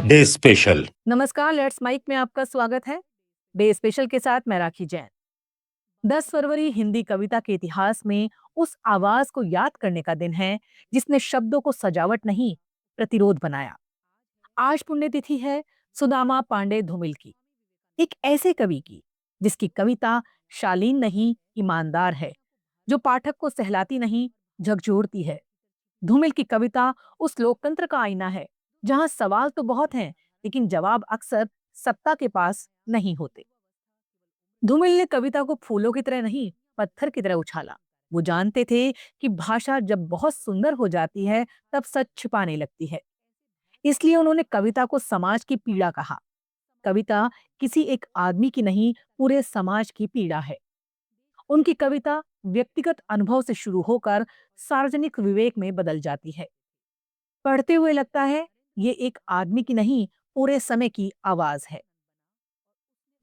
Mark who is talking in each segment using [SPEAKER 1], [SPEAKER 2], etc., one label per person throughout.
[SPEAKER 1] Day special.
[SPEAKER 2] नमस्कार, let's mic में आपका स्वागत है। डे स्पेशल के साथ मैं राखी जैन। 10 फरवरी हिंदी कविता के इतिहास में उस आवाज को याद करने का दिन है जिसने शब्दों को सजावट नहीं, प्रतिरोध बनाया। आज पुण्यतिथि है सुदामा पांडे धूमिल की, एक ऐसे कवि की जिसकी कविता शालीन नहीं, ईमानदार है, जो पाठक को सहलाती नहीं, झकझोरती है। धूमिल की कविता उस लोकतंत्र का आईना है जहां सवाल तो बहुत हैं, लेकिन जवाब अक्सर सत्ता के पास नहीं होते। धूमिल ने कविता को फूलों की तरह नहीं, पत्थर की तरह उछाला। वो जानते थे कि भाषा जब बहुत सुंदर हो जाती है तब सच छिपाने लगती है। इसलिए उन्होंने कविता को समाज की पीड़ा कहा। कविता किसी एक आदमी की नहीं, पूरे समाज की पीड़ा है। उनकी कविता व्यक्तिगत अनुभव से शुरू होकर सार्वजनिक विवेक में बदल जाती है। पढ़ते हुए लगता है ये एक आदमी की नहीं, पूरे समय की आवाज है।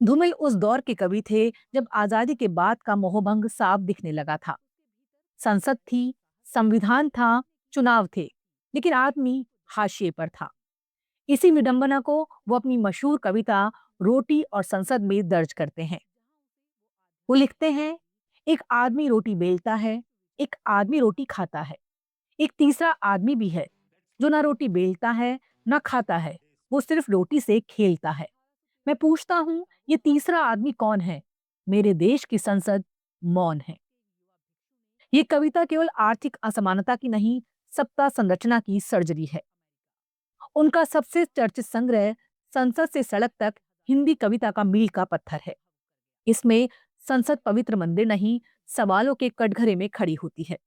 [SPEAKER 2] धूमिल उस दौर के कवि थे जब आजादी के बाद का मोहभंग साफ दिखने लगा था। संसद थी, संविधान था, चुनाव थे, लेकिन आदमी हाशिए पर था। इसी विडंबना को वो अपनी मशहूर कविता रोटी और संसद में दर्ज करते हैं। वो लिखते हैं, एक आदमी रोटी बेलता है, एक आदमी रोटी खाता है, एक तीसरा आदमी भी है जो ना रोटी बेलता है ना खाता है, वो सिर्फ रोटी से खेलता है। मैं पूछता हूं, ये तीसरा आदमी कौन है? मेरे देश की संसद मौन है। ये कविता केवल आर्थिक असमानता की नहीं, सत्ता संरचना की सर्जरी है। उनका सबसे चर्चित संग्रह संसद से सड़क तक हिंदी कविता का मील का पत्थर है। इसमें संसद पवित्र मंदिर नहीं, सवालों के कटघरे में खड़ी होती है।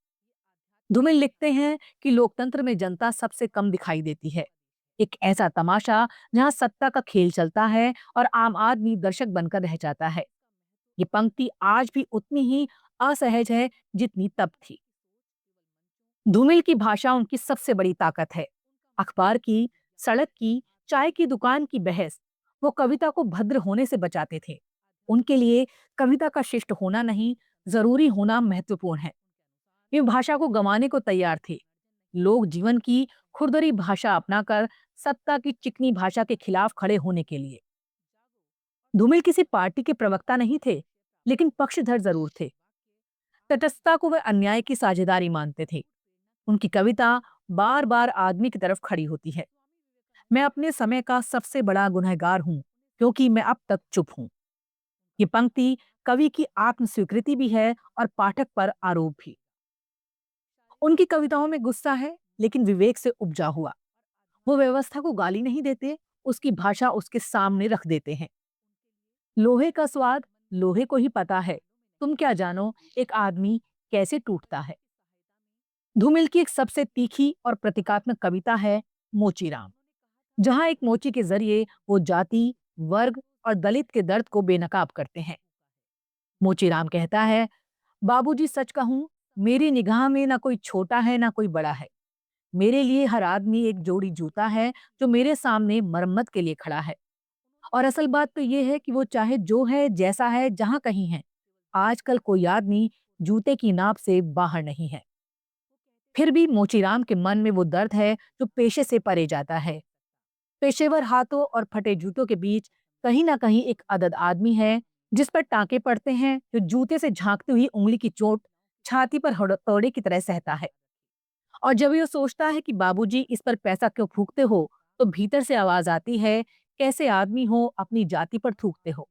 [SPEAKER 2] धूमिल लिखते हैं कि लोकतंत्र में जनता सबसे कम दिखाई देती है। एक ऐसा तमाशा जहां सत्ता का खेल चलता है और आम आदमी दर्शक बनकर रह जाता है। ये पंक्ति आज भी उतनी ही असहज है जितनी तब थी। धूमिल की भाषा उनकी सबसे बड़ी ताकत है। अखबार की, सड़क की, चाय की दुकान की बहस वो कविता को भद्र होने से बचाते थे। उनके लिए कविता का शिष्ट होना नहीं, जरूरी होना महत्वपूर्ण है। वे भाषा को गंवाने को तैयार थे। लोग जीवन की खुरदरी भाषा अपनाकर सत्ता की चिकनी भाषा के खिलाफ खड़े होने के लिए। धूमिल किसी पार्टी के प्रवक्ता नहीं थे, लेकिन पक्षधर जरूर थे। तटस्थता को वे अन्याय की साझेदारी मानते थे। उनकी कविता बार बार आदमी की तरफ खड़ी होती है। मैं अपने समय का सबसे बड़ा गुनहगार हूं, क्योंकि मैं अब तक चुप हूं। ये पंक्ति कवि की आत्म स्वीकृति भी है और पाठक पर आरोप भी। उनकी कविताओं में गुस्सा है, लेकिन विवेक से उपजा हुआ। वो व्यवस्था को गाली नहीं देते, उसकी भाषा उसके सामने रख देते हैं। लोहे का स्वाद लोहे को ही पता है, तुम क्या जानो एक आदमी कैसे टूटता है। धूमिल की एक सबसे तीखी और प्रतीकात्मक कविता है मोचीराम, जहां एक मोची के जरिए वो जाति, वर्ग और दलित के दर्द को बेनकाब करते हैं। मोचीराम कहता है, बाबूजी सच कहूं, मेरी निगाह में ना कोई छोटा है ना कोई बड़ा है। मेरे लिए हर आदमी एक जोड़ी जूता है जो मेरे सामने मरम्मत के लिए खड़ा है। और असल बात तो ये है कि वो चाहे जो है, जैसा है, जहां कहीं है, आजकल कोई आदमी जूते की नाप से बाहर नहीं है। फिर भी मोचीराम के मन में वो दर्द है जो पेशे से परे जाता है। पेशेवर हाथों और फटे जूतों के बीच कहीं ना कहीं एक अदद आदमी है जिस पर टांके पड़ते हैं, जो जूते से झांकती हुई उंगली की चोट छाती पर हथौड़े की तरह सहता है। और जब ये सोचता है कि बाबूजी इस पर पैसा क्यों फूकते हो, तो भीतर से आवाज आती है, कैसे आदमी हो, अपनी जाति पर थूकते हो।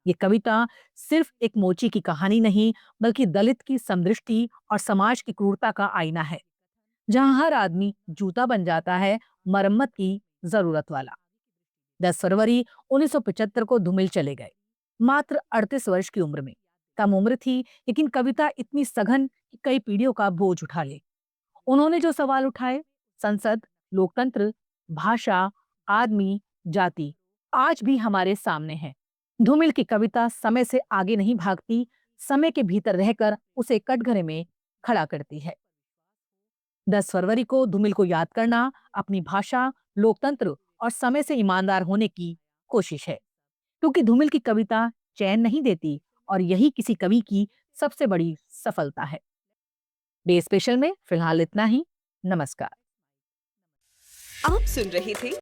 [SPEAKER 2] ये कविता सिर्फ एक मोची की कहानी नहीं, बल्कि दलित की समदृष्टि और समाज की क्रूरता का आईना है, जहां हर आदमी जूता बन जाता है, मरम्मत की जरूरत वाला। 10 फरवरी 1975 को धूमिल चले गए, मात्र 38 वर्ष की उम्र में। कम उम्र थी, लेकिन कविता इतनी सघन कि कई पीढ़ियों का बोझ उठा ले। उन्होंने जो सवाल उठाए, संसद, लोकतंत्र, भाषा, आदमी, जाति, आज भी हमारे सामने है। धूमिल की कविता समय से आगे नहीं भागती, समय के भीतर रहकर उसे कटघरे में खड़ा करती है। 10 फरवरी को धूमिल को याद करना अपनी भाषा, लोकतंत्र और समय से ईमानदार होने की कोशिश है, क्योंकि धूमिल की कविता चैन नहीं देती, और यही किसी कवि की सबसे बड़ी सफलता है। डे स्पेशल में फिलहाल इतना ही। नमस्कार।
[SPEAKER 3] आप सुन रहे थे